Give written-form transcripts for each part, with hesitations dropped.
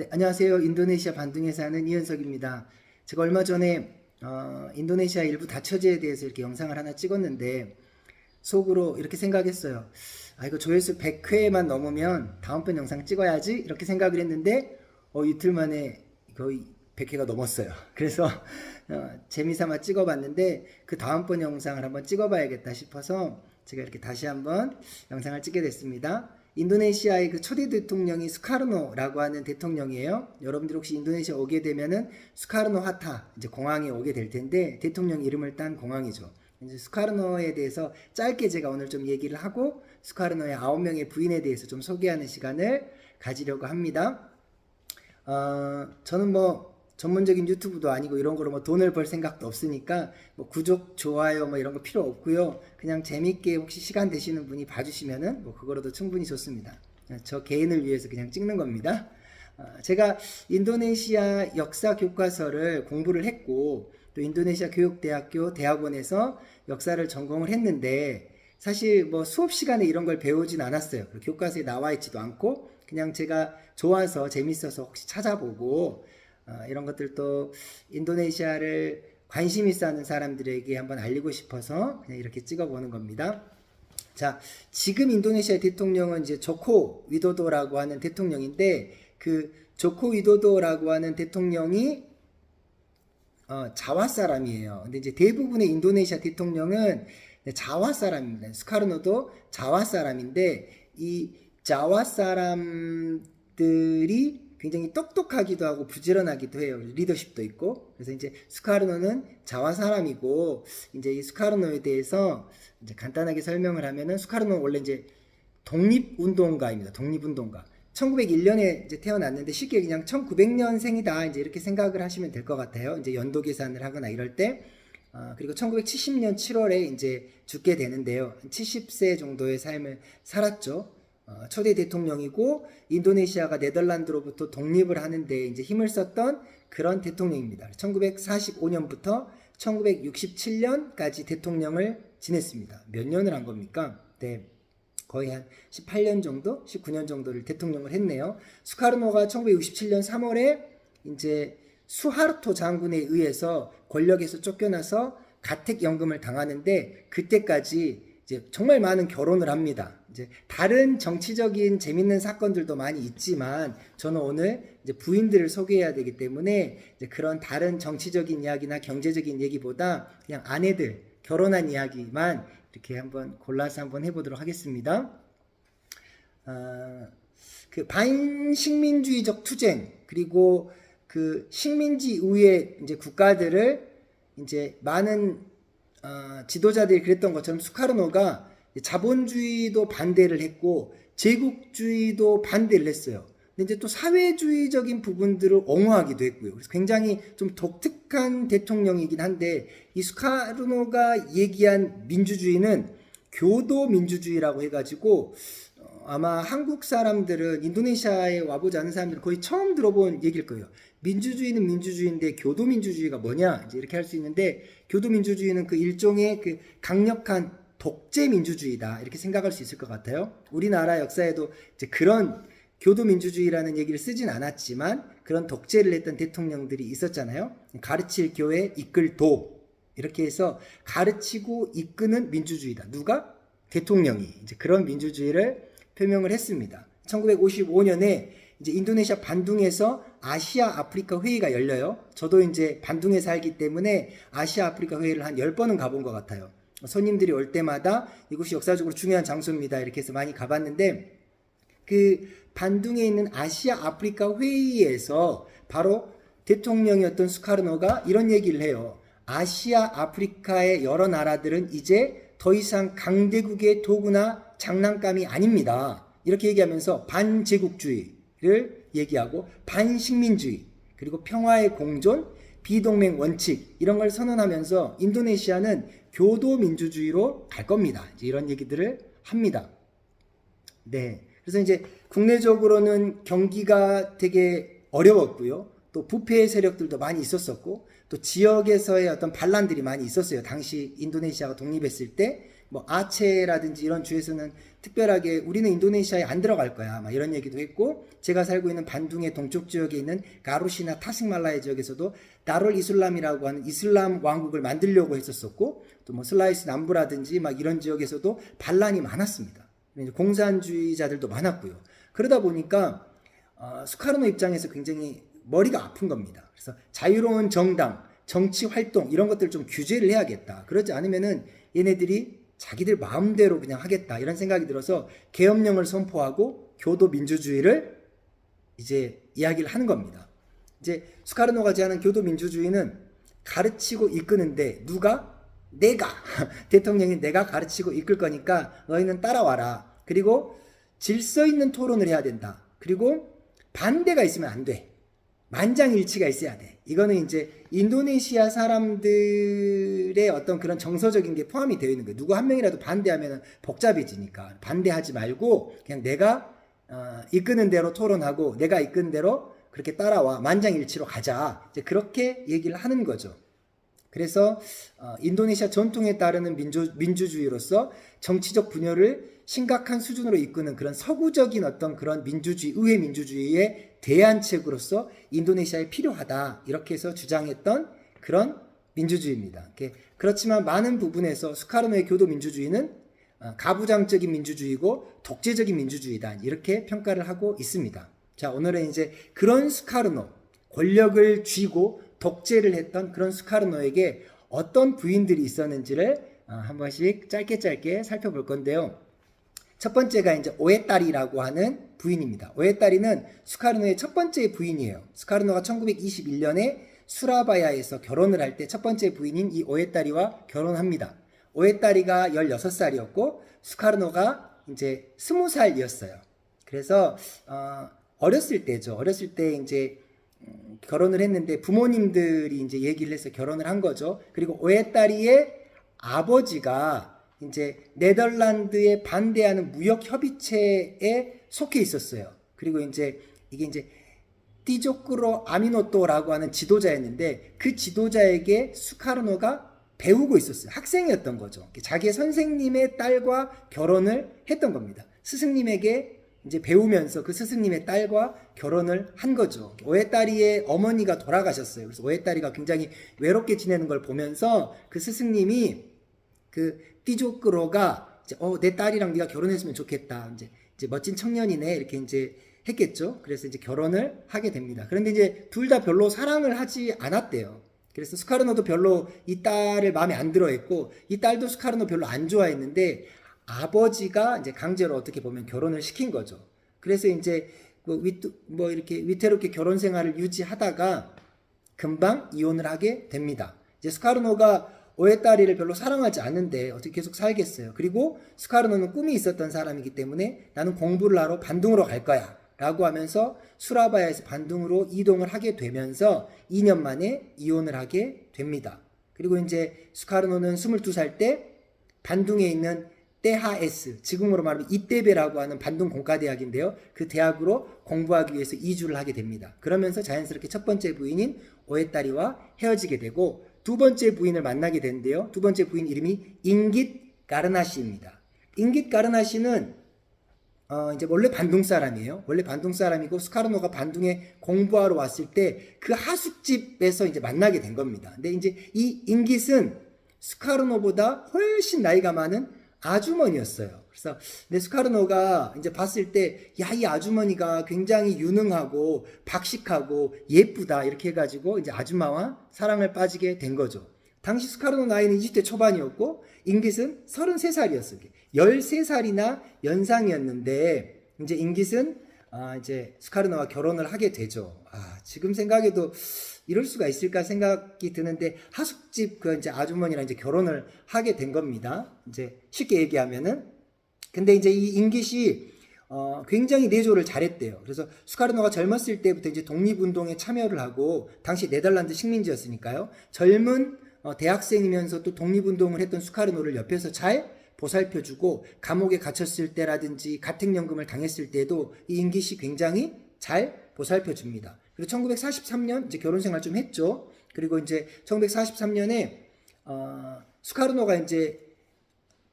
네, 안녕하세요. 인도네시아 반둥에 사는 이현석입니다. 제가 얼마 전에 인도네시아 일부 다처제에 대해서 이렇게 영상을 하나 찍었는데 속으로 이렇게 생각했어요. 아, 이거 조회수 100회만 넘으면 다음번 영상 찍어야지 이렇게 생각을 했는데 이틀 만에 거의 100회가 넘었어요. 그래서 재미삼아 찍어봤는데 그 다음번 영상을 한번 찍어봐야겠다 싶어서 제가 이렇게 다시 한번 영상을 찍게 됐습니다. 인도네시아의 그 초대 대통령이 수카르노라고 하는 대통령이에요. 여러분들 혹시 인도네시아 오게 되면은 수카르노 하타 이제 공항에 오게 될 텐데 대통령 이름을 딴 공항이죠. 이제 수카르노에 대해서 짧게 제가 오늘 좀 얘기를 하고 수카르노의 9명의 부인에 대해서 좀 소개하는 시간을 가지려고 합니다. 저는 뭐 전문적인 유튜브도 아니고 이런 거로 뭐 돈을 벌 생각도 없으니까 뭐 구독, 좋아요 뭐 이런 거 필요 없고요. 그냥 재밌게 혹시 시간 되시는 분이 봐주시면은 뭐 그거로도 충분히 좋습니다. 저 개인을 위해서 그냥 찍는 겁니다. 제가 인도네시아 역사 교과서를 공부를 했고 또 인도네시아 교육대학교 대학원에서 역사를 전공을 했는데 사실 뭐 수업 시간에 이런 걸 배우진 않았어요. 교과서에 나와 있지도 않고 그냥 제가 좋아서 재밌어서 혹시 찾아보고 이런 것들도 인도네시아를 관심 있어 하는 사람들에게 한번 알리고 싶어서 그냥 이렇게 찍어보는 겁니다. 자, 지금 인도네시아 대통령은 이제 조코 위도도라고 하는 대통령인데 그 조코 위도도라고 하는 대통령이 자와 사람이에요. 근데 이제 대부분의 인도네시아 대통령은 자와 사람입니다. 수카르노도 자와 사람인데 이 자와 사람들이 굉장히 똑똑하기도 하고 부지런하기도 해요. 리더십도 있고. 그래서 이제 수카르노는 자와 사람이고, 이제 이 수카르노에 대해서 이제 간단하게 설명을 하면은 수카르노는 원래 이제 독립운동가입니다. 독립운동가. 1901년에 이제 태어났는데 쉽게 그냥 1900년생이다. 이제 이렇게 생각을 하시면 될 것 같아요. 이제 연도 계산을 하거나 이럴 때. 그리고 1970년 7월에 이제 죽게 되는데요. 70세 정도의 삶을 살았죠. 초대 대통령이고 인도네시아가 네덜란드로부터 독립을 하는데 이제 힘을 썼던 그런 대통령입니다. 1945년부터 1967년까지 대통령을 지냈습니다. 몇 년을 한 겁니까? 네. 거의 한 18년 정도? 19년 정도를 대통령을 했네요. 수카르노가 1967년 3월에 이제 수하르토 장군에 의해서 권력에서 쫓겨나서 가택연금을 당하는데 그때까지 이제 정말 많은 결혼을 합니다. 이제 다른 정치적인 재밌는 사건들도 많이 있지만 저는 오늘 이제 부인들을 소개해야 되기 때문에 이제 그런 다른 정치적인 이야기나 경제적인 얘기보다 그냥 아내들 결혼한 이야기만 이렇게 한번 골라서 한번 해보도록 하겠습니다. 그 반식민주의적 투쟁 그리고 그 식민지 이후의 이제 국가들을 이제 많은 지도자들이 그랬던 것처럼 수카르노가 자본주의도 반대를 했고 제국주의도 반대를 했어요. 근데 이제 또 사회주의적인 부분들을 옹호하기도 했고요. 그래서 굉장히 좀 독특한 대통령이긴 한데 이 수카르노가 얘기한 민주주의는 교도민주주의라고 해가지고 아마 한국 사람들은 인도네시아에 와보지 않은 사람들은 거의 처음 들어본 얘기일 거예요. 민주주의는 민주주의인데 교도민주주의가 뭐냐? 이제 이렇게 할 수 있는데 교도민주주의는 그 일종의 그 강력한 독재민주주의다. 이렇게 생각할 수 있을 것 같아요. 우리나라 역사에도 이제 그런 교도민주주의라는 얘기를 쓰진 않았지만 그런 독재를 했던 대통령들이 있었잖아요. 가르칠 교회 이끌 도 이렇게 해서 가르치고 이끄는 민주주의다. 누가? 대통령이 이제 그런 민주주의를 표명을 했습니다. 1955년에 이제 인도네시아 반둥에서 아시아 아프리카 회의가 열려요. 저도 이제 반둥에 살기 때문에 아시아 아프리카 회의를 한 10번은 가본 것 같아요. 손님들이 올 때마다 이곳이 역사적으로 중요한 장소입니다. 이렇게 해서 많이 가봤는데 그 반둥에 있는 아시아 아프리카 회의에서 바로 대통령이었던 수카르노가 이런 얘기를 해요. 아시아 아프리카의 여러 나라들은 이제 더 이상 강대국의 도구나 장난감이 아닙니다. 이렇게 얘기하면서 반제국주의를 얘기하고 반식민주의 그리고 평화의 공존, 비동맹 원칙 이런 걸 선언하면서 인도네시아는 교도민주주의로 갈 겁니다. 이제 이런 얘기들을 합니다. 네. 그래서 이제 국내적으로는 경기가 되게 어려웠고요. 또 부패 세력들도 많이 있었었고 또 지역에서의 어떤 반란들이 많이 있었어요. 당시 인도네시아가 독립했을 때 뭐 아체라든지 이런 주에서는 특별하게 우리는 인도네시아에 안 들어갈 거야 막 이런 얘기도 했고, 제가 살고 있는 반둥의 동쪽 지역에 있는 가루시나 타식말라야 지역에서도 다룰 이슬람이라고 하는 이슬람 왕국을 만들려고 했었었고, 또 뭐 슬라이스 남부라든지 막 이런 지역에서도 반란이 많았습니다. 공산주의자들도 많았고요. 그러다 보니까 수카르노 입장에서 굉장히 머리가 아픈 겁니다. 그래서 자유로운 정당, 정치 활동 이런 것들 좀 규제를 해야겠다. 그러지 않으면은 얘네들이 자기들 마음대로 그냥 하겠다 이런 생각이 들어서 계엄령을 선포하고 교도 민주주의를 이제 이야기를 하는 겁니다. 이제 수카르노가 제안한 교도 민주주의는 가르치고 이끄는데 누가? 내가 대통령이 내가 가르치고 이끌 거니까 너희는 따라와라. 그리고 질서 있는 토론을 해야 된다. 그리고 반대가 있으면 안 돼. 만장일치가 있어야 돼. 이거는 이제 인도네시아 사람들의 어떤 그런 정서적인 게 포함이 되어 있는 거예요. 누구 한 명이라도 반대하면 복잡해지니까 반대하지 말고 그냥 내가 이끄는 대로 토론하고 내가 이끄는 대로 그렇게 따라와 만장일치로 가자. 이제 그렇게 얘기를 하는 거죠. 그래서 인도네시아 전통에 따르는 민주주의로서 정치적 분열을 심각한 수준으로 이끄는 그런 서구적인 어떤 그런 민주주의, 의회 민주주의의 대안책으로서 인도네시아에 필요하다. 이렇게 해서 주장했던 그런 민주주의입니다. 그렇지만 많은 부분에서 수카르노의 교도 민주주의는 가부장적인 민주주의고 독재적인 민주주의다. 이렇게 평가를 하고 있습니다. 자, 오늘은 이제 그런 수카르노, 권력을 쥐고 독재를 했던 그런 수카르노에게 어떤 부인들이 있었는지를 한 번씩 짧게 살펴볼 건데요. 첫 번째가 이제 오에따리라고 하는 부인입니다. 오에따리는 수카르노의 첫 번째 부인이에요. 수카르노가 1921년에 수라바야에서 결혼을 할 때 첫 번째 부인인 이 오에따리와 결혼합니다. 오에따리가 16살이었고 수카르노가 이제 20살이었어요. 그래서 어렸을 때죠. 어렸을 때 이제 결혼을 했는데 부모님들이 이제 얘기를 해서 결혼을 한 거죠. 그리고 오에따리의 아버지가 이제 네덜란드에 반대하는 무역 협의체에 속해 있었어요. 그리고 이제 이게 이제 띠조크로 아미노토라고 하는 지도자였는데 그 지도자에게 수카르노가 배우고 있었어요. 학생이었던 거죠. 자기의 선생님의 딸과 결혼을 했던 겁니다. 스승님에게 이제 배우면서 그 스승님의 딸과 결혼을 한 거죠. 오에따리의 어머니가 돌아가셨어요. 그래서 오에따리가 굉장히 외롭게 지내는 걸 보면서 그 스승님이 그 띠조크로가 이제 내 딸이랑 네가 결혼했으면 좋겠다. 이제 멋진 청년이네 이렇게 이제 했겠죠. 그래서 이제 결혼을 하게 됩니다. 그런데 이제 둘 다 별로 사랑을 하지 않았대요. 그래서 수카르노도 별로 이 딸을 마음에 안 들어했고 이 딸도 수카르노 별로 안 좋아했는데 아버지가 이제 강제로 어떻게 보면 결혼을 시킨 거죠. 그래서 이제 뭐 이렇게 위태롭게 결혼 생활을 유지하다가 금방 이혼을 하게 됩니다. 이제 수카르노가 오에따리를 별로 사랑하지 않는데 어떻게 계속 살겠어요. 그리고 수카르노는 꿈이 있었던 사람이기 때문에 나는 공부를 하러 반둥으로 갈 거야 라고 하면서 수라바야에서 반둥으로 이동을 하게 되면서 2년 만에 이혼을 하게 됩니다. 그리고 이제 수카르노는 22살 때 반둥에 있는 THS, 지금으로 말하면 이떼베라고 하는 반둥 공과대학인데요. 그 대학으로 공부하기 위해서 이주를 하게 됩니다. 그러면서 자연스럽게 첫 번째 부인인 오에따리와 헤어지게 되고 두 번째 부인을 만나게 되는데요. 두 번째 부인 이름이 잉깃 가르나시입니다. 잉깃 가르나시는 이제 원래 반둥 사람이에요. 원래 반둥 사람이고 수카르노가 반둥에 공부하러 왔을 때 그 하숙집에서 이제 만나게 된 겁니다. 근데 이제 이 잉깃은 수카르노보다 훨씬 나이가 많은 아주머니였어요. 그래서 수카르노가 이제 봤을 때 이 아주머니가 굉장히 유능하고 박식하고 예쁘다 이렇게 해가지고 이제 아줌마와 사랑을 빠지게 된 거죠. 당시 수카르노 나이는 20대 초반이었고 잉깃은 33살이었어요. 13살이나 연상이었는데 이제 잉깃은 이제 수카르노와 결혼을 하게 되죠. 지금 생각해도 이럴 수가 있을까 생각이 드는데 하숙집 그 이제 아주머니랑 이제 결혼을 하게 된 겁니다. 이제 쉽게 얘기하면은. 근데 이제 이 잉깃이 굉장히 내조를 잘했대요. 그래서 수카르노가 젊었을 때부터 이제 독립운동에 참여를 하고 당시 네덜란드 식민지였으니까요. 젊은 대학생이면서 또 독립운동을 했던 수카르노를 옆에서 잘 보살펴주고 감옥에 갇혔을 때라든지 가택연금을 당했을 때도 이 잉깃이 굉장히 잘 보살펴줍니다. 그리고 1943년 이제 결혼 생활 좀 했죠. 그리고 이제 1943년에 수카르노가 이제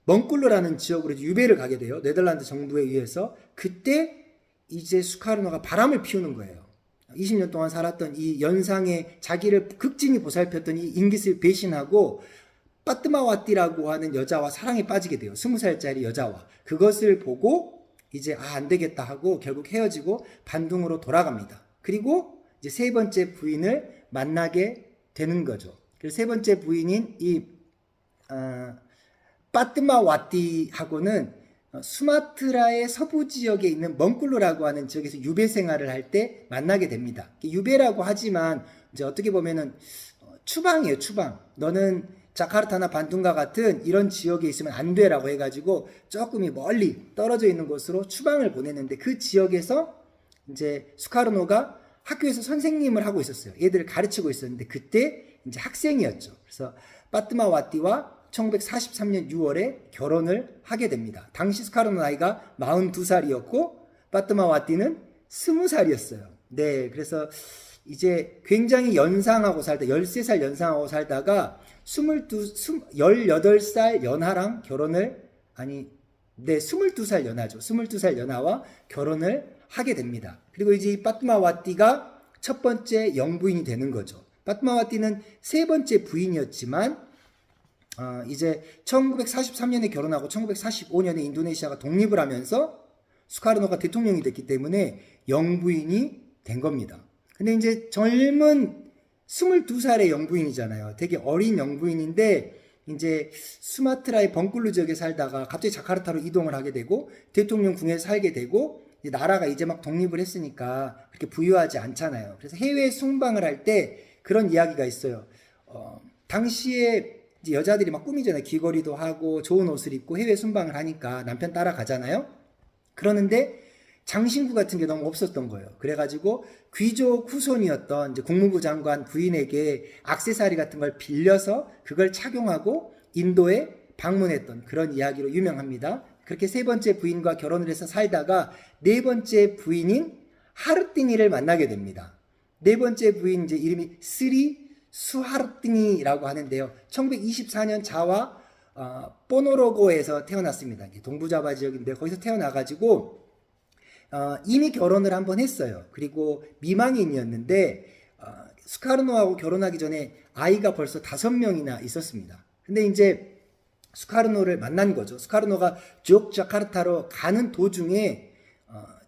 멍꿀로라는 지역으로 유배를 가게 돼요. 네덜란드 정부에 의해서. 그때 이제 수카르노가 바람을 피우는 거예요. 20년 동안 살았던 이 연상의 자기를 극진히 보살폈던 이 잉깃을 배신하고 파뜨마와띠라고 하는 여자와 사랑에 빠지게 돼요. 20살짜리 여자와. 그것을 보고 이제 안 되겠다 하고 결국 헤어지고 반둥으로 돌아갑니다. 그리고 이제 세 번째 부인을 만나게 되는 거죠. 그래서 세 번째 부인인 이 파뜨마와띠하고는 수마트라의 서부 지역에 있는 멍꿀루라고 하는 지역에서 유배 생활을 할 때 만나게 됩니다. 유배라고 하지만 이제 어떻게 보면은 추방이에요, 추방. 너는 자카르타나 반둥과 같은 이런 지역에 있으면 안 돼라고 해가지고 조금이 멀리 떨어져 있는 곳으로 추방을 보냈는데 그 지역에서 이제 수카르노가 학교에서 선생님을 하고 있었어요. 얘들을 가르치고 있었는데 그때 이제 학생이었죠. 그래서 파뜨마와띠와 1943년 6월에 결혼을 하게 됩니다. 당시 수카르노 나이가 42살이었고 파뜨마와띠는 20살이었어요. 네, 그래서 이제 굉장히 연상하고 살다 13살 연상하고 살다가 18살 연하랑 결혼을 22살 연하죠. 22살 연하와 결혼을 하게 됩니다. 그리고 이제 이 파뜨마와띠가 첫 번째 영부인이 되는 거죠. 파뜨마와띠는 세 번째 부인이었지만 이제 1943년에 결혼하고 1945년에 인도네시아가 독립을 하면서 수카르노가 대통령이 됐기 때문에 영부인이 된 겁니다. 근데 이제 젊은 22살의 영부인이잖아요. 되게 어린 영부인인데 이제 수마트라의 벙꿀루 지역에 살다가 갑자기 자카르타로 이동을 하게 되고 대통령 궁에 살게 되고 나라가 이제 막 독립을 했으니까 그렇게 부유하지 않잖아요. 그래서 해외 순방을 할 때 그런 이야기가 있어요. 당시에 이제 여자들이 막 꾸미잖아요. 귀걸이도 하고 좋은 옷을 입고 해외 순방을 하니까 남편 따라가잖아요. 그러는데 장신구 같은 게 너무 없었던 거예요. 그래가지고 귀족 후손이었던 이제 국무부 장관 부인에게 액세서리 같은 걸 빌려서 그걸 착용하고 인도에 방문했던 그런 이야기로 유명합니다. 그렇게 세 번째 부인과 결혼을 해서 살다가 네 번째 부인인 하르띠니를 만나게 됩니다. 네 번째 부인 이제 이름이 스리 수하르띠니라고 하는데요. 1924년 자와 포노로고에서 태어났습니다. 동부자바 지역인데 거기서 태어나가지고 이미 결혼을 한번 했어요. 그리고 미망인이었는데 수카르노하고 결혼하기 전에 아이가 벌써 5명이나 있었습니다. 근데 이제 수카르노를 만난 거죠. 수카르노가 족자카르타로 가는 도중에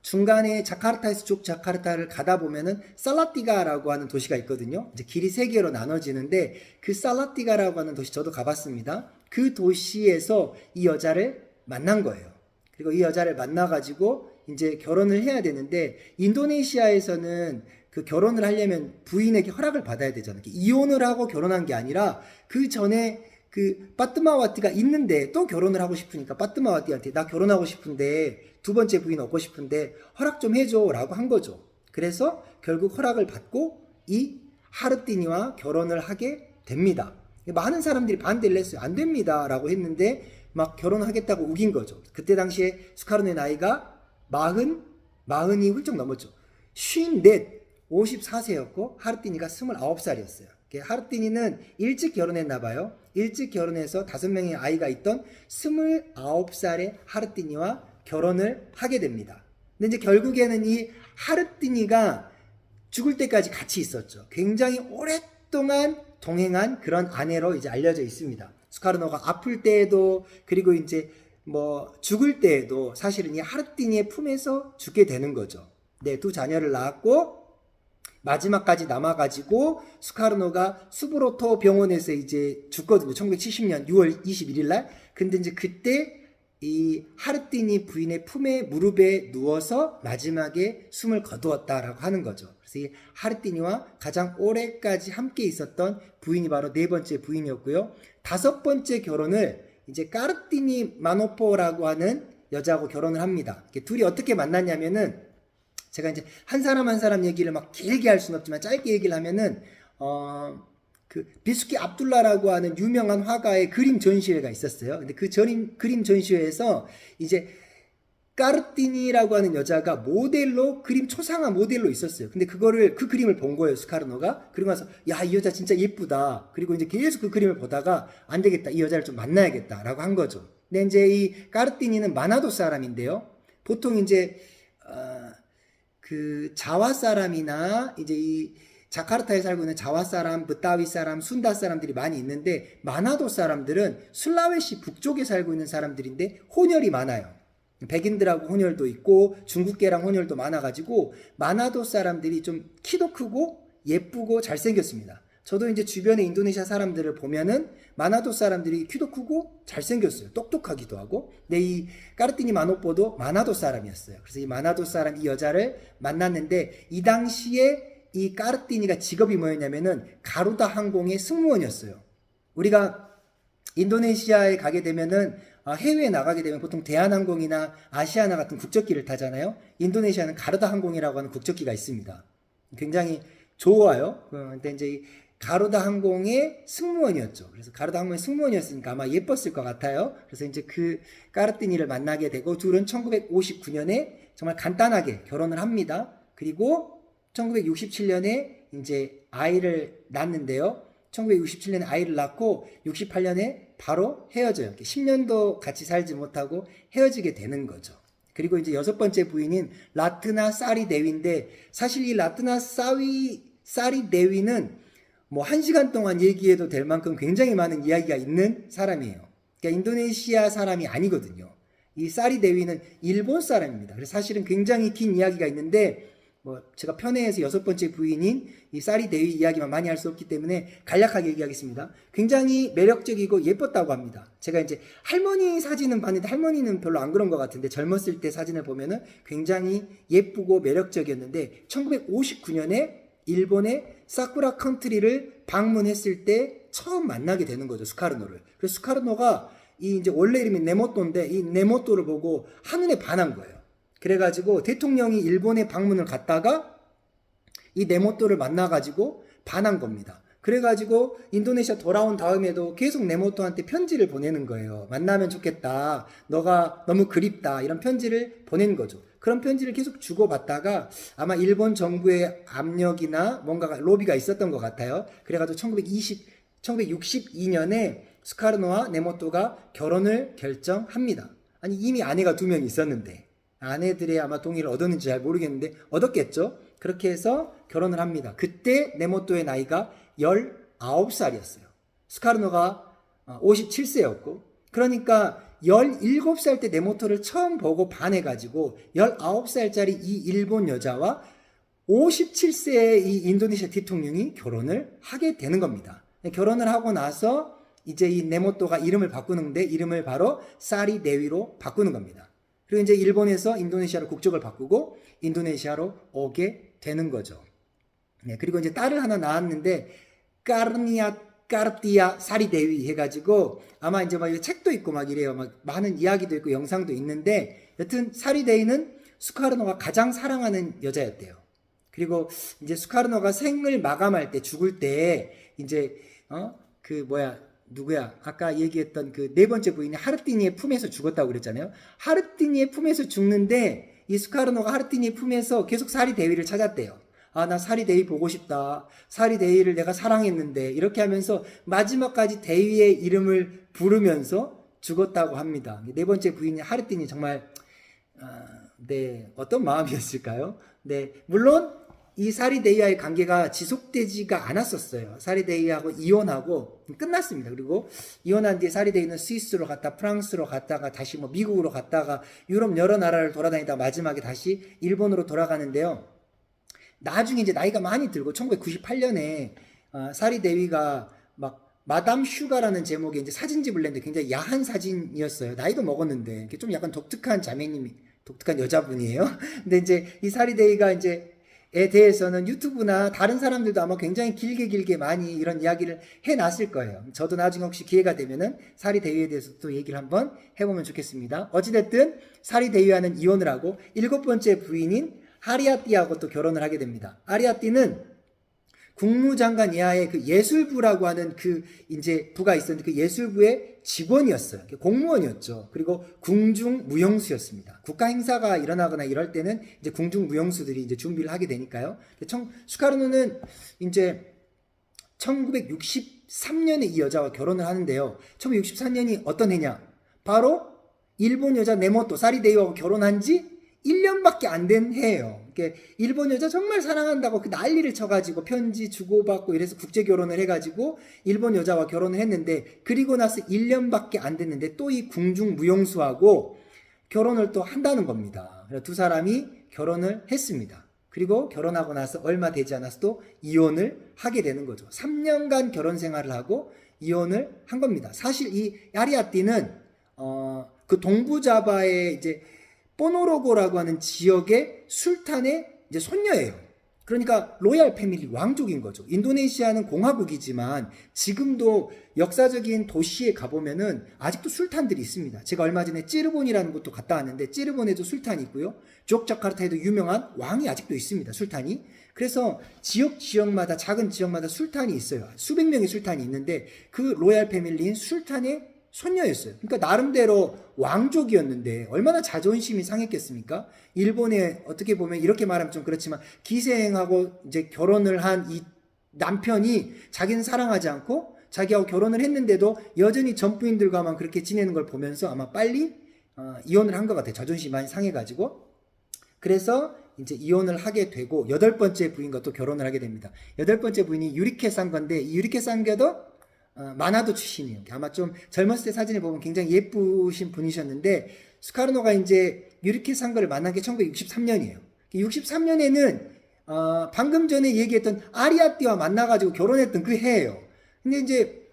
중간에 자카르타에서 족자카르타를 가다 보면은 살라티가라고 하는 도시가 있거든요. 이제 길이 3개로 나눠지는데 그 살라티가라고 하는 도시 저도 가봤습니다. 그 도시에서 이 여자를 만난 거예요. 그리고 이 여자를 만나가지고 이제 결혼을 해야 되는데 인도네시아에서는 그 결혼을 하려면 부인에게 허락을 받아야 되잖아요. 이혼을 하고 결혼한 게 아니라 그 전에 그 파뜨마와띠가 있는데 또 결혼을 하고 싶으니까 파뜨마와띠한테 나 결혼하고 싶은데 두 번째 부인 얻고 싶은데 허락 좀 해줘 라고 한 거죠. 그래서 결국 허락을 받고 이 하르띠니와 결혼을 하게 됩니다. 많은 사람들이 반대를 했어요. 안 됩니다 라고 했는데 막 결혼하겠다고 우긴 거죠. 그때 당시에 수카르노의 나이가 40이 훌쩍 넘었죠. 54세였고 하르띠니가 29살이었어요. 하르띠니는 일찍 결혼했나 봐요. 일찍 결혼해서 5명의 아이가 있던 29살의 하르띠니와 결혼을 하게 됩니다. 근데 이제 결국에는 이 하르띠니가 죽을 때까지 같이 있었죠. 굉장히 오랫동안 동행한 그런 아내로 이제 알려져 있습니다. 수카르노가 아플 때에도 그리고 이제 뭐 죽을 때에도 사실은 이 하르띠니의 품에서 죽게 되는 거죠. 네, 2 자녀를 낳았고 마지막까지 남아가지고 수카르노가 수브로토 병원에서 이제 죽거든요. 1970년 6월 21일 날. 근데 이제 그때 이 하르띠니 부인의 품에 무릎에 누워서 마지막에 숨을 거두었다라고 하는 거죠. 그래서 이 하르띠니와 가장 오래까지 함께 있었던 부인이 바로 네 번째 부인이었고요. 5번째 결혼을 이제 까르띠니 마노포라고 하는 여자하고 결혼을 합니다. 둘이 어떻게 만났냐면은 제가 이제 한 사람 한 사람 얘기를 막 길게 할 수는 없지만 짧게 얘기를 하면은 그 비스키 압둘라라고 하는 유명한 화가의 그림 전시회가 있었어요. 근데 그 그림 전시회에서 이제 까르띠니라고 하는 여자가 모델로 초상화 모델로 있었어요. 근데 그 그림을 본 거예요, 수카르노가. 그리고 나서 야, 이 여자 진짜 예쁘다. 그리고 이제 계속 그 그림을 보다가 안 되겠다. 이 여자를 좀 만나야겠다라고 한 거죠. 근데 이제 이 까르띠니는 마나도 사람인데요. 보통 이제 그 자와 사람이나 이제 이 자카르타에 살고 있는 자와 사람, 브타위 사람, 순다 사람들이 많이 있는데 마나도 사람들은 술라웨시 북쪽에 살고 있는 사람들인데 혼혈이 많아요. 백인들하고 혼혈도 있고 중국계랑 혼혈도 많아가지고 마나도 사람들이 좀 키도 크고 예쁘고 잘생겼습니다. 저도 이제 주변에 인도네시아 사람들을 보면은 마나도 사람들이 키도 크고 잘생겼어요. 똑똑하기도 하고. 근데 이 까르띠니 마노뽀도 마나도 사람이었어요. 그래서 이 마나도 사람 이 여자를 만났는데 이 당시에 이 까르띠니가 직업이 뭐였냐면은 가루다 항공의 승무원이었어요. 우리가 인도네시아에 가게 되면은 해외에 나가게 되면 보통 대한항공이나 아시아나 같은 국적기를 타잖아요. 인도네시아는 가루다 항공이라고 하는 국적기가 있습니다. 굉장히 좋아요. 근데 이제 이 가루다 항공의 승무원이었죠. 그래서 가루다 항공의 승무원이었으니까 아마 예뻤을 것 같아요. 그래서 이제 그 까르띠니를 만나게 되고 둘은 1959년에 정말 간단하게 결혼을 합니다. 그리고 1967년에 이제 아이를 낳는데요. 1967년에 아이를 낳고 68년에 바로 헤어져요. 10년도 같이 살지 못하고 헤어지게 되는 거죠. 그리고 이제 여섯 번째 부인인 라트나 사리 데위인데 사실 이 라트나 사리 데위는 뭐 1시간 동안 얘기해도 될 만큼 굉장히 많은 이야기가 있는 사람이에요. 그러니까 인도네시아 사람이 아니거든요. 이 사리 데위는 일본 사람입니다. 그래서 사실은 굉장히 긴 이야기가 있는데 뭐 제가 편애해서 여섯 번째 부인인 이 사리 데위 이야기만 많이 할 수 없기 때문에 간략하게 얘기하겠습니다. 굉장히 매력적이고 예뻤다고 합니다. 제가 이제 할머니 사진은 봤는데 할머니는 별로 안 그런 것 같은데 젊었을 때 사진을 보면은 굉장히 예쁘고 매력적이었는데 1959년에 일본의 사쿠라 컨트리를 방문했을 때 처음 만나게 되는 거죠. 스카르노를. 그래서 스카르노가 이 이제 원래 이름이 네모토인데 이 네모토를 보고 한눈에 반한 거예요. 그래가지고 대통령이 일본에 방문을 갔다가 이 네모토를 만나가지고 반한 겁니다. 그래가지고 인도네시아 돌아온 다음에도 계속 네모토한테 편지를 보내는 거예요. 만나면 좋겠다. 너가 너무 그립다. 이런 편지를 보낸 거죠. 그런 편지를 계속 주고받다가 아마 일본 정부의 압력이나 뭔가 로비가 있었던 것 같아요. 그래가지고 1962년에 스카르노와 네모토가 결혼을 결정합니다. 아니 이미 아내가 2명 있었는데 아내들의 아마 동의를 얻었는지 잘 모르겠는데 얻었겠죠. 그렇게 해서 결혼을 합니다. 그때 네모토의 나이가 19살이었어요. 스카르노가 57세였고 그러니까 17살 때 네모토를 처음 보고 반해가지고 19살짜리 이 일본 여자와 57세의 이 인도네시아 대통령이 결혼을 하게 되는 겁니다. 결혼을 하고 나서 이제 이 네모토가 이름을 바꾸는데 이름을 바로 사리 데위로 바꾸는 겁니다. 그리고 이제 일본에서 인도네시아로 국적을 바꾸고 인도네시아로 오게 되는 거죠. 네, 그리고 이제 딸을 하나 낳았는데 까르띠아 사리 데위 해가지고 아마 이제 막 책도 있고 막 이래요. 막 많은 이야기도 있고 영상도 있는데 여튼 사리 데위는 스카르노가 가장 사랑하는 여자였대요. 그리고 이제 스카르노가 생을 마감할 때 죽을 때 이제 누구야? 아까 얘기했던 그 네 번째 부인이 하르티니의 품에서 죽었다고 그랬잖아요. 하르티니의 품에서 죽는데 이 스카르노가 하르티니의 품에서 계속 사리 데위를 찾았대요. 아, 나 사리 데위 보고 싶다. 사리 데위를 내가 사랑했는데 이렇게 하면서 마지막까지 데위의 이름을 부르면서 죽었다고 합니다. 네 번째 부인이 하르티니 정말 어떤 마음이었을까요? 네, 물론 이 사리 데이와의 관계가 지속되지가 않았었어요. 사리 데이하고 이혼하고 끝났습니다. 그리고 이혼한 뒤에 사리 데이는 스위스로 갔다 프랑스로 갔다가 다시 뭐 미국으로 갔다가 유럽 여러 나라를 돌아다니다 마지막에 다시 일본으로 돌아가는데요. 나중에 이제 나이가 많이 들고 1998년에 사리 데이가 막 마담 슈가라는 제목의 이제 사진집을 냈는데 굉장히 야한 사진이었어요. 나이도 먹었는데 좀 약간 독특한 자매님이 독특한 여자분이에요. 근데 이제 이 사리 데이가 이제 에 대해서는 유튜브나 다른 사람들도 아마 굉장히 길게 많이 이런 이야기를 해놨을 거예요. 저도 나중에 혹시 기회가 되면은 사리 데이에 대해서 또 얘기를 한번 해보면 좋겠습니다. 어찌됐든 사리 데이와는 이혼을 하고 7번째 부인인 하리아띠하고 또 결혼을 하게 됩니다. 하리아띠는 국무장관 이하의 그 예술부라고 하는 그 이제 부가 있었는데 그 예술부의 직원이었어요. 공무원이었죠. 그리고 궁중무용수였습니다. 국가 행사가 일어나거나 이럴 때는 이제 궁중무용수들이 이제 준비를 하게 되니까요. 스카르노는 이제 1963년에 이 여자와 결혼을 하는데요. 1963년이 어떤 해냐? 바로 일본 여자 네모토 사리데이하고 결혼한 지 1년밖에 안 된 해예요. 그러니까 일본 여자 정말 사랑한다고 그 난리를 쳐가지고 편지 주고받고 이래서 국제 결혼을 해가지고 일본 여자와 결혼을 했는데, 그리고 나서 1년밖에 안 됐는데 또 이 궁중 무용수하고 결혼을 또 한다는 겁니다. 그래서 두 사람이 결혼을 했습니다. 그리고 결혼하고 나서 얼마 되지 않아서 또 이혼을 하게 되는 거죠. 3년간 결혼 생활을 하고 이혼을 한 겁니다. 사실 이 야리아띠는 그 동부자바의 이제 포노로고라고 하는 지역의 술탄의 이제 손녀예요. 그러니까 로얄 패밀리 왕족인 거죠. 인도네시아는 공화국이지만 지금도 역사적인 도시에 가보면은 아직도 술탄들이 있습니다. 제가 얼마 전에 찌르본이라는 곳도 갔다 왔는데 찌르본에도 술탄이 있고요. 조크자카르타에도 유명한 왕이 아직도 있습니다. 술탄이. 그래서 지역마다 작은 지역마다 술탄이 있어요. 수백 명의 술탄이 있는데 그 로얄 패밀리인 술탄의 손녀였어요. 그러니까 나름대로 왕족이었는데 얼마나 자존심이 상했겠습니까? 일본에 어떻게 보면 이렇게 말하면 좀 그렇지만 기생하고 이제 결혼을 한 이 남편이 자기는 사랑하지 않고 자기하고 결혼을 했는데도 여전히 전 부인들과만 그렇게 지내는 걸 보면서 아마 빨리 이혼을 한 것 같아요. 자존심이 많이 상해가지고. 그래서 이제 이혼을 하게 되고 8번째 부인과 또 결혼을 하게 됩니다. 8번째 부인이 유리케 상거인데 이 유리케 상거도 마나도 출신이에요. 아마 좀 젊었을 때 사진을 보면 굉장히 예쁘신 분이셨는데 스카르노가 이제 유리케 상거를 만난 게 1963년이에요. 63년에는 방금 전에 얘기했던 아리아띠와 만나가지고 결혼했던 그 해예요. 근데 이제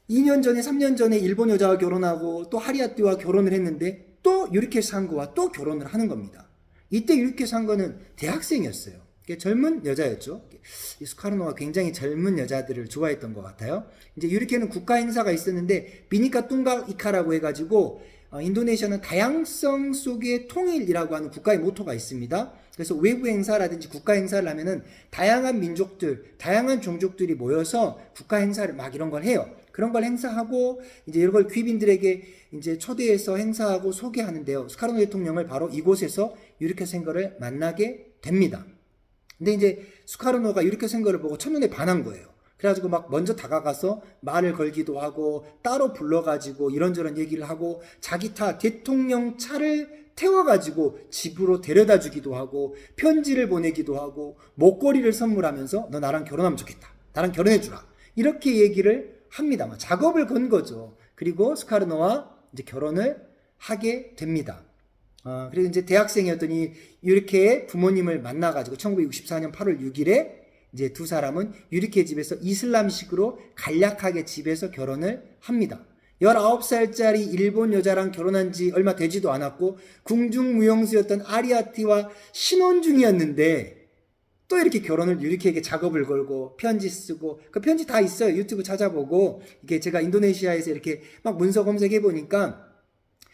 2년 전에 3년 전에 일본 여자와 결혼하고 또 하리아띠와 결혼을 했는데 또 유리케 상거와 또 결혼을 하는 겁니다. 이때 유리케 상거는 대학생이었어요. 젊은 여자였죠. 스카르노가 굉장히 젊은 여자들을 좋아했던 것 같아요. 이제 유리케는 국가 행사가 있었는데 비니카 뚱갈 이카라고 해가지고 인도네시아는 다양성 속의 통일이라고 하는 국가의 모토가 있습니다. 그래서 외부 행사라든지 국가 행사를 하면은 다양한 민족들, 다양한 종족들이 모여서 국가 행사를 막 이런 걸 해요. 그런 걸 행사하고 이제 이런 걸 귀빈들에게 이제 초대해서 행사하고 소개하는데요. 스카르노 대통령을 바로 이곳에서 유리케 상거를 만나게 됩니다. 근데 이제 스카르노가 유리케 상거를 보고 첫눈에 반한 거예요. 그래가지고 막 먼저 다가가서 말을 걸기도 하고 따로 불러가지고 이런저런 얘기를 하고 자기 타 대통령 차를 태워가지고 집으로 데려다 주기도 하고 편지를 보내기도 하고 목걸이를 선물하면서 너 나랑 결혼하면 좋겠다. 나랑 결혼해주라. 이렇게 얘기를 합니다. 작업을 건 거죠. 그리고 스카르노와 이제 결혼을 하게 됩니다. 그리고 이제 대학생이었던 이 유리케의 부모님을 만나가지고 1964년 8월 6일에 이제 두 사람은 유리케 집에서 이슬람식으로 간략하게 집에서 결혼을 합니다. 19살짜리 일본 여자랑 결혼한 지 얼마 되지도 않았고 궁중무용수였던 아리아티와 신혼 중이었는데 또 이렇게 결혼을 유리케에게 작업을 걸고 편지 쓰고 그 편지 다 있어요. 유튜브 찾아보고 이게 제가 인도네시아에서 이렇게 막 문서 검색해 보니까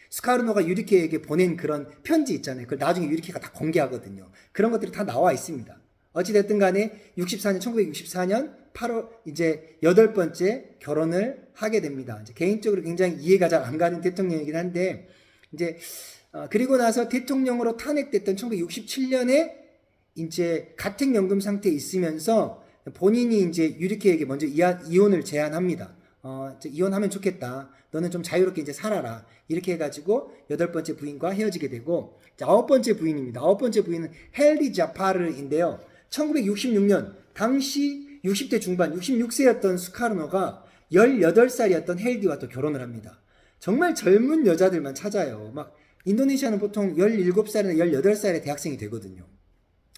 스카르노가 유리케에게 보낸 그런 편지 있잖아요. 그걸 나중에 유리케가 다 공개하거든요. 그런 것들이 다 나와 있습니다. 어찌됐든 간에 1964년 8월 이제 8번째 결혼을 하게 됩니다. 이제 개인적으로 굉장히 이해가 잘 안 가는 대통령이긴 한데 이제 그리고 나서 대통령으로 탄핵됐던 1967년에 이제 가택연금 상태에 있으면서 본인이 이제 유리케에게 먼저 이혼을 제안합니다. 이혼하면 좋겠다. 너는 좀 자유롭게 이제 살아라. 이렇게 해가지고 8번째 부인과 헤어지게 되고 9번째 부인입니다. 9번째 부인은 헬리 자파르인데요. 1966년 당시 60대 중반 66세였던 스카르노가 18살이었던 헬디와 또 결혼을 합니다. 정말 젊은 여자들만 찾아요. 막 인도네시아는 보통 17살이나 18살의 대학생이 되거든요.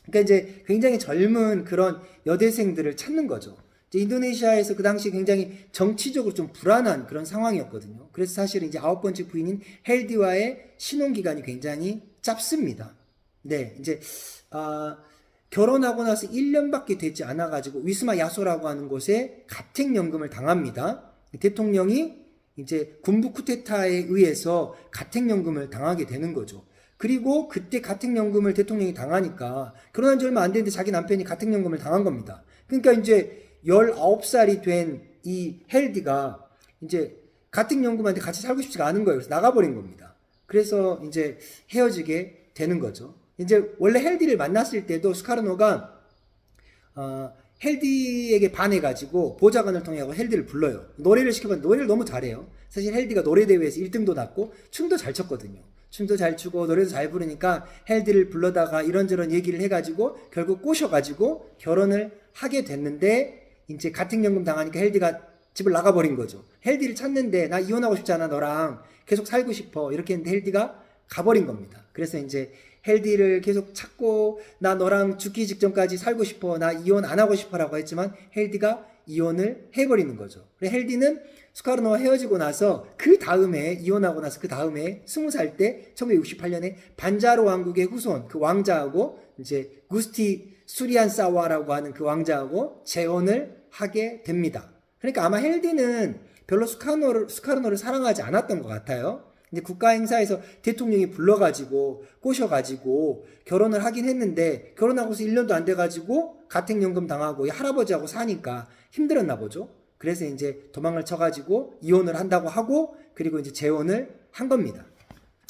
그러니까 이제 굉장히 젊은 그런 여대생들을 찾는 거죠. 이제 인도네시아에서 그 당시 굉장히 정치적으로 좀 불안한 그런 상황이었거든요. 그래서 사실은 이제 9번째 부인인 헬디와의 신혼기간이 굉장히 짧습니다. 네, 이제, 결혼하고 나서 1년밖에 되지 않아가지고 위스마 야소라고 하는 곳에 가택연금을 당합니다. 대통령이 이제 군부 쿠데타에 의해서 가택연금을 당하게 되는 거죠. 그리고 그때 가택연금을 대통령이 당하니까 결혼한 지 얼마 안 됐는데 자기 남편이 가택연금을 당한 겁니다. 그러니까 이제 19살이 된 이 헬디가 이제 가택연금한테 같이 살고 싶지가 않은 거예요. 그래서 나가버린 겁니다. 그래서 이제 헤어지게 되는 거죠. 이제 원래 헬디를 만났을 때도 스카르노가 헬디에게 반해가지고 보좌관을 통해 헬디를 불러요. 노래를 시켜봤는데 노래를 너무 잘해요. 사실 헬디가 노래대회에서 1등도 났고 춤도 잘 췄거든요. 춤도 잘 추고 노래도 잘 부르니까 헬디를 불러다가 이런저런 얘기를 해가지고 결국 꼬셔가지고 결혼을 하게 됐는데 이제 가택연금 당하니까 헬디가 집을 나가버린 거죠. 헬디를 찾는데 나 이혼하고 싶잖아 너랑 계속 살고 싶어 이렇게 했는데 헬디가 가버린 겁니다. 그래서 이제 헬디를 계속 찾고 나 너랑 죽기 직전까지 살고 싶어 나 이혼 안 하고 싶어라고 했지만 헬디가 이혼을 해버리는 거죠. 그래 헬디는 스카르노와 헤어지고 나서 그 다음에 이혼하고 나서 그 다음에 20살 때 1968년에 반자로 왕국의 후손 그 왕자하고 이제 구스티 수리안사와라고 하는 그 왕자하고 재혼을 하게 됩니다. 그러니까 아마 헬디는 별로 스카르노를 사랑하지 않았던 것 같아요. 이제 국가 행사에서 대통령이 불러가지고 꼬셔가지고 결혼을 하긴 했는데 결혼하고서 1년도 안 돼가지고 가택연금 당하고 할아버지하고 사니까 힘들었나 보죠. 그래서 이제 도망을 쳐가지고 이혼을 한다고 하고 그리고 이제 재혼을 한 겁니다.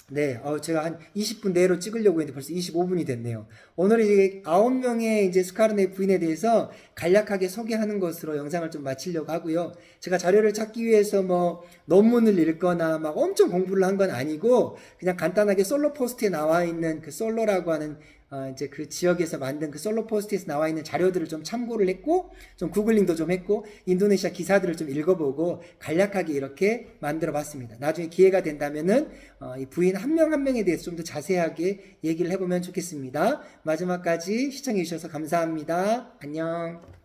네, 제가 한 20분 내로 찍으려고 했는데 벌써 25분이 됐네요. 오늘은 이제 9명의 이제 스카르노의 부인에 대해서 간략하게 소개하는 것으로 영상을 좀 마치려고 하고요. 제가 자료를 찾기 위해서 뭐 논문을 읽거나 막 엄청 공부를 한 건 아니고 그냥 간단하게 솔로 포스트에 나와 있는 그 솔로라고 하는 이제 그 지역에서 만든 그 솔로 포스트에서 나와 있는 자료들을 좀 참고를 했고 좀 구글링도 좀 했고 인도네시아 기사들을 좀 읽어보고 간략하게 이렇게 만들어 봤습니다. 나중에 기회가 된다면은 이 부인 한 명 한 명에 대해서 좀 더 자세하게 얘기를 해보면 좋겠습니다. 마지막까지 시청해 주셔서 감사합니다. 안녕.